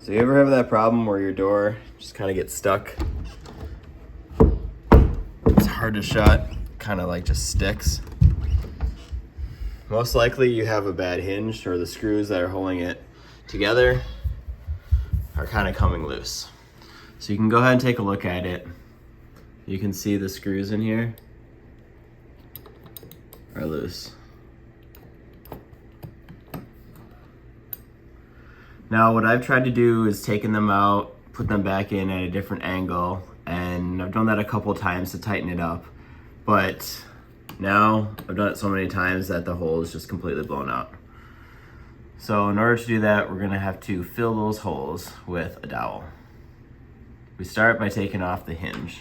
So you ever have that problem where your door just kind of gets stuck? It's hard to shut, kind of like just sticks. Most likely you have a bad hinge, or the screws that are holding it together are kind of coming loose. So you can go ahead and take a look at it. You can see the screws in here are loose. Now what I've tried to do is taken them out, put them back in at a different angle, and I've done that a couple times to tighten it up. But now I've done it so many times that the hole is just completely blown out. So in order to do that, we're gonna have to fill those holes with a dowel. We start by taking off the hinge.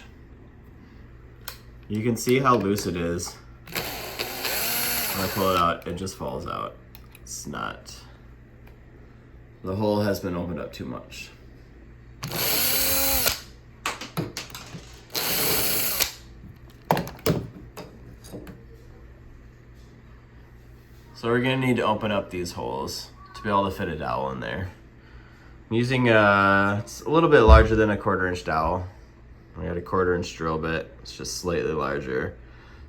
You can see how loose it is. When I pull it out, it just falls out. It's not. The hole has been opened up too much. So we're gonna need to open up these holes to be able to fit a dowel in there. I'm using it's a little bit larger than a 1/4 inch dowel. I got a 1/4 inch drill bit. It's just slightly larger.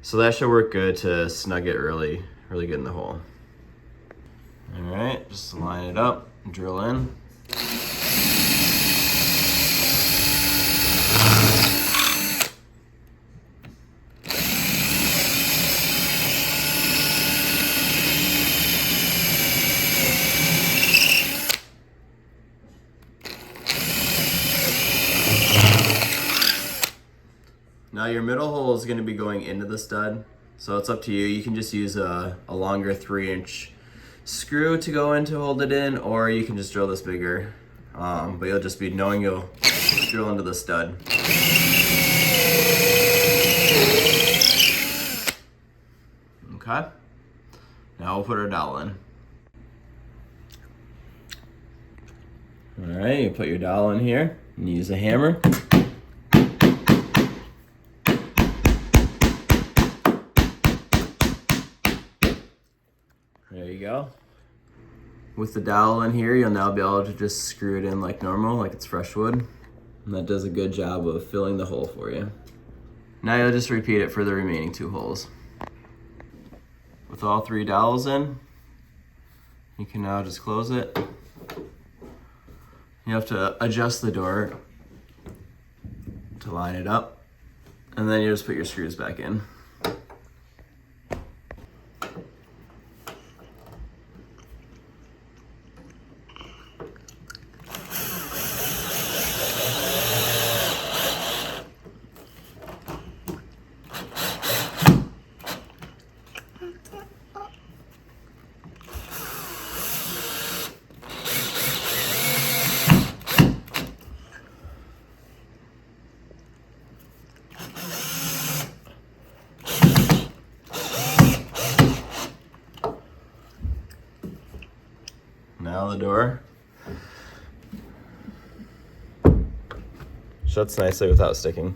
So that should work good to snug it really good in the hole. All right, just line it up, drill in. Now your middle hole is going to be going into the stud, so it's up to you. You can just use a longer 3-inch screw to go in to hold it in, or you can just drill this bigger, but you'll just be knowing you'll drill into the stud. Okay, now we'll put our dowel in. All right, you put your dowel in here and use a hammer. There you go. With the dowel in here, you'll now be able to just screw it in like normal, like it's fresh wood. And that does a good job of filling the hole for you. Now you'll just repeat it for the remaining 2 holes. With all 3 dowels in, you can now just close it. You have to adjust the door to line it up, and then you just put your screws back in. Now the door shuts nicely without sticking.